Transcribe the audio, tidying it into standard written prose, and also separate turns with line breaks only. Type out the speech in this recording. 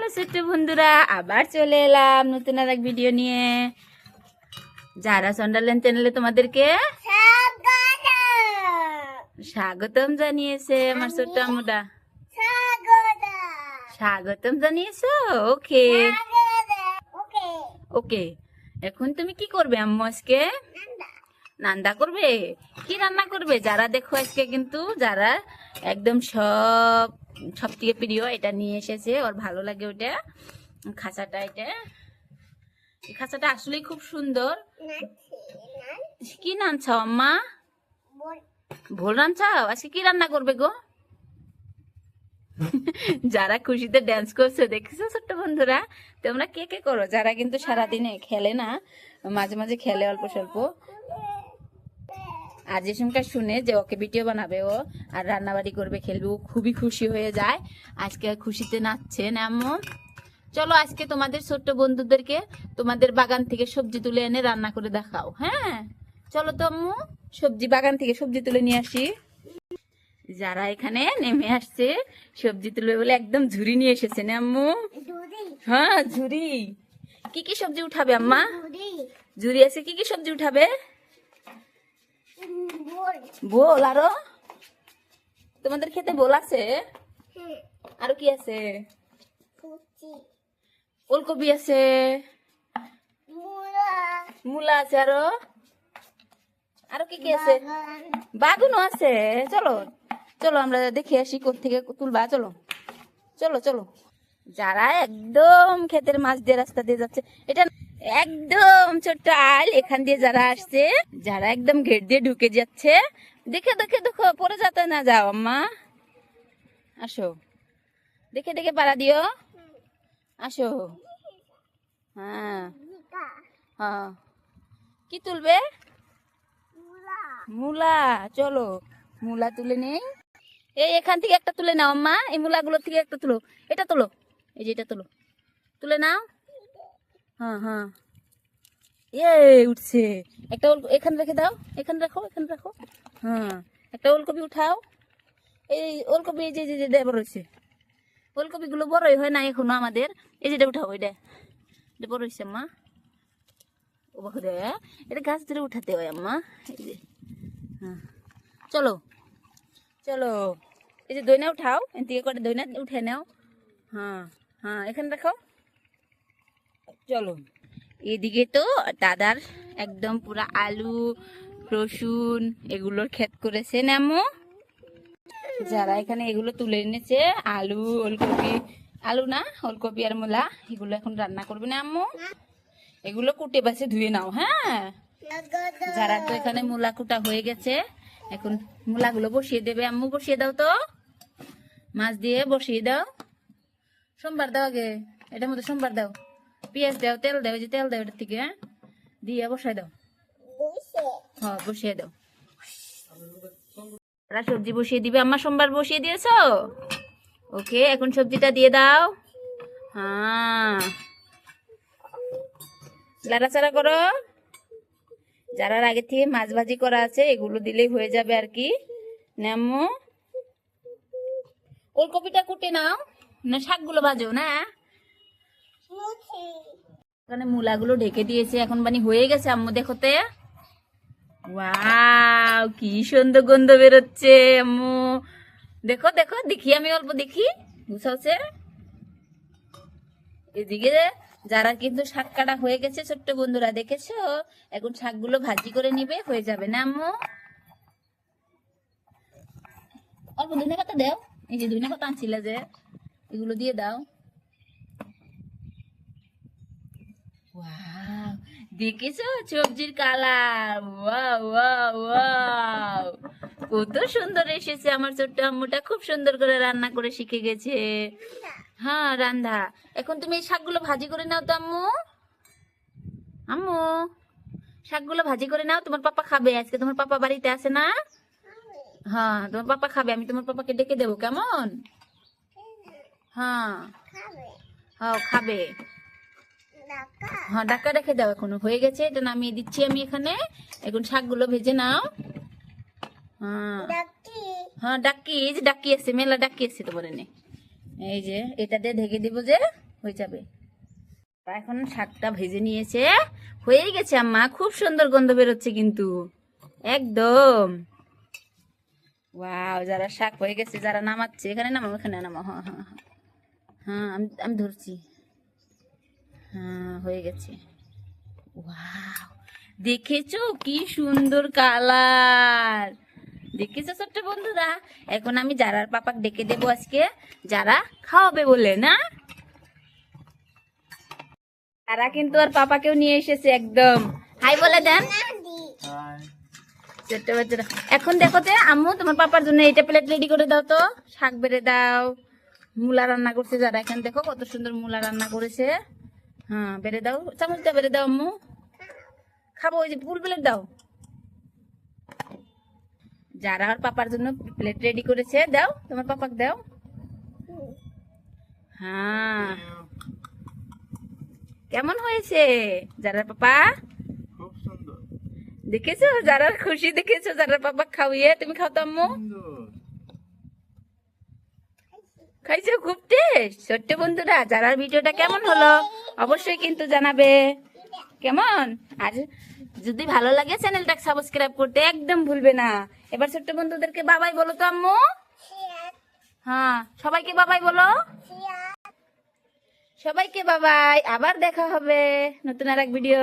Hello ছোট্ট বন্ধুরা, আবার চলে এলাম নতুন আর এক ভিডিও নিয়ে। যারা সন্ডারল্যান্ড চ্যানেলে তোমাদেরকে স্বাগতম জানিয়েছে আমার ছোট্ট আম্মুটা। স্বাগতম জানিয়েছো? ওকে ওকে। এখন তুমি কি করবে আম্মু আজকে? নান্দা করবে। কি রান্না করবে? যারা দেখো আজকে কিন্তু যারা একদম সব থেকে প্রিয় এটা নিয়ে এসেছে, ওর ভালো লাগে ওটা খাঁচাটা। এই খাঁচাটা আসলেই খুব সুন্দর। কি রান্নাও আম্মা? ভোল রান্নাও। আজকে কি রান্না করবে গো? যারা খুশিতে ড্যান্স করছে দেখেছো ছোট্ট বন্ধুরা? তোমরা কে কে করো? যারা কিন্তু সারাদিনে খেলে না, মাঝে মাঝে খেলে অল্প স্বল্প, আর যে সময়টা শুনে যে ওকে ভিডিও বানাবে ও আর রান্নাবাড়ি করবে, খেলবে, ও খুবই খুশি হয়ে যায়। আজকে খুশিতে নাচছে না আম্মু? চলো আজকে তোমাদের ছোট্ট বন্ধুদেরকে তোমাদের বাগান থেকে সবজি তুলে এনে রান্না করে দেখাও। হ্যাঁ চলো তো আম্মু, সবজি বাগান থেকে সবজি তুলে নিয়ে আসি। যারা এখানে নেমে আসছে সবজি তুলবে বলে একদম ঝুড়ি নিয়ে এসেছে না আম্মু? হ্যাঁ ঝুড়ি। কি কি সবজি উঠাবে আম্মা? ঝুড়ি আছে, কি কি সবজি উঠাবে? বোল। আরো তোমাদের খেতে বোল আছে? আরো কি আছে? ফুলকপি আছে, মূলা আছে, আরো আরো কি কি আছে? বাগুনও আছে। চলো চলো আমরা দেখে আসি কোত্থেকে তুলবা। চলো চলো চলো। যারা একদম ক্ষেতের মাছ দিয়ে রাস্তা দিয়ে যাচ্ছে, এটা একদম ছোট্ট আল, এখান দিয়ে যারা আসছে, যারা একদম গেট দিয়ে ঢুকে যাচ্ছে, দেখে দেখে দেখো পরে যাতে না যাও আম্মা। আসো, দেখে দেখে পাড়া দিও। আসো। হ্যাঁ হ্যাঁ। কি তুলবে? মূলা। চলো মূলা তুলে নেই। এই এখান থেকে একটা তুলে নাও আম্মা, এই মূলাগুলোর থেকে একটা তুলো। এটা তোলো, এই যে এটা তোলো, তুলে নাও। হ্যাঁ হ্যাঁ। উঠছে একটা। এখানে রেখে দাও, এখানে রাখো, এখানে রাখো। হ্যাঁ একটা ওলকপি উঠাও। এই ওলকপি এই যে বড় হয়েছে, ওলকপি গুলো বড়ই হয় না এখনো আমাদের। এই যেটা উঠাও, এটা বড় হয়েছে আম্মা। ও বাহু দে, এটা গাছ ধরে উঠাতে হয় আম্মা। এই যে হ্যাঁ। চলো চলো, এই যে দইনা উঠাও, এর থেকে করে দইনা উঠে নাও। হ্যাঁ হ্যাঁ এখানে রাখো। চলো এদিকে তো দাদার একদম পুরা আলু রসুন এগুলোর ক্ষেত করেছে আম্মু। যারা এখানে এগুলো তুলে এনেছে, আলু ওলকপি, আলু না ওলকপি আর মূলা, এগুলো এখন রান্না করবে না আম্মু। এগুলো কুটে বাছে ধুয়ে নাও। হ্যাঁ যারা তো এখানে মূলা কুটা হয়ে গেছে, এখন মূলাগুলো বসিয়ে দেবে আম্মু। বসিয়ে দাও তো, মাছ দিয়ে বসিয়ে দাও। সোমবার দাও আগে, এটার মধ্যে সোমবার দাও, পেঁয়াজ দাও, তেল দাও, যে তেল দাও এটার থেকে, হ্যাঁ দিয়ে বসাই দাও। হ্যাঁ বসিয়ে দাও। সবজি বসিয়ে দিবে আম্মা, সোমবার বসিয়ে দিয়েছো? ওকে এখন সবজিটা দিয়ে দাও। হ্যাঁ লাড়াচাড়া করো। যারা আগে থেকে মাছ ভাজি করা আছে এগুলো দিলেই হয়ে যাবে আর কি। আম্মু ওলকপিটা কুটে নাও না, শাকগুলো ভাজো না। ওখানে মূলাগুলো ঢেকে দিয়েছে, এখন বানি হয়ে গেছে আম্মু। দেখোতে, ওয়াও কি সুন্দর গন্ধ বেরোচ্ছে আম্মু। দেখো দেখো, দেখি আমি অল্প দেখি, বুঝাচ্ছে। এদিকে যারা কিন্তু শাক কাটা হয়ে গেছে ছোট্ট বন্ধুরা, দেখেছো? এখন শাকগুলো ভাজি করে নিবে, হয়ে যাবে না আম্মু? অল্প ধনে পাতা দাও, এই যে ধনে পাতা আনছিলে যে, এগুলো দিয়ে দাও। ওয়াও দেখেছো সবজির কালার? ওয়াও ওয়াও ওয়াও, কত সুন্দর এসেছে। আমার ছোট্ট আম্মুটা খুব সুন্দর করে রান্না করে শিখে গেছে। হ্যাঁ রান্ধা। এখন তুমি এই শাকগুলো ভাজি করে নাও তো আম্মু। আম্মু শাকগুলো ভাজি করে নাও, তোমার পাপা খাবে আজকে। তোমার পাপা বাড়িতে আছে না? হ্যাঁ তোমার পাপা খাবে, আমি তোমার পাপাকে ডেকে দেবো, কেমন? হ্যাঁ হ্যাঁ খাবে। হ্যাঁ ডাক্কা রেখে দাও, এখনো হয়ে গেছে, এটা নামিয়ে দিচ্ছি আমি এখানে। এখন শাকগুলো ভেজে নাও। হ্যাঁ হ্যাঁ ডাক্কি, এই যে ডাক্কি আছে, মেলা ডাক্কি আছে তোমার এনে। এই যে এটা দিয়ে ঢেকে দিব যে, হয়ে যাবে। এখন শাকটা ভেজে নিয়েছে, হয়ে গেছে আম্মা, খুব সুন্দর গন্ধ বেরোচ্ছে কিন্তু একদম। ওয়াও, যারা শাক হয়ে গেছে, যারা নামাচ্ছে, এখানে নামাও, এখানে নামাও। হ্যাঁ হ্যাঁ হ্যাঁ হ্যাঁ, আমি আমি ধরছি। হ্যাঁ, হয়ে গেছে। ওয়াও, দেখেছো কি সুন্দর কালার, দেখেছো ছোট্ট বন্ধুরা? এখন আমি যারার পাপাক ডেকে দেবো আজকে, যারা খাওয়াবে বলে না। তারা কিন্তু আর পাপাকেও নিয়ে এসেছে একদম। হাই বলে দেন ছোট্ট বাচ্চারা। এখন দেখো যে আম্মু তোমার পাপার জন্য এটা প্লেট রেডি করে দাও তো, শাক বেড়ে দাও। মূলা রান্না করছে যারা, এখানে দেখো কত সুন্দর মূলা রান্না করেছে। হ্যাঁ, বেড়ে দাও, চামচ দিয়ে বেড়ে দাও আম্মু, খাবো। ওই যে ফুল প্লেট দাও। যারা আর পাপার জন্য প্লেট রেডি করেছে, দাও তোমার পাপাক দাও। হ্যাঁ, কেমন হয়েছে যারা পাপা?
খুব সুন্দর।
দেখেছো যারা খুশি, দেখেছো যারা পাপা খাওয়িয়ে। তুমি খাও তো আম্মু। খাইছো, খুব টেস্ট। ছোট্ট বন্ধুরা, যারা ভিডিওটা কেমন হলো অবশ্যই কিন্তু জানাবে কেমন। আর যদি ভালো লাগে চ্যানেলটাকে সাবস্ক্রাইব করতে একদম ভুলবে না। এবার ছোট্ট বন্ধুদেরকে বাবাই বলো তো আম্মু। হ্যাঁ, সবাইকে বাবাই বলো। সবাইকে বাবাই, আবার দেখা হবে নতুন আর এক ভিডিও।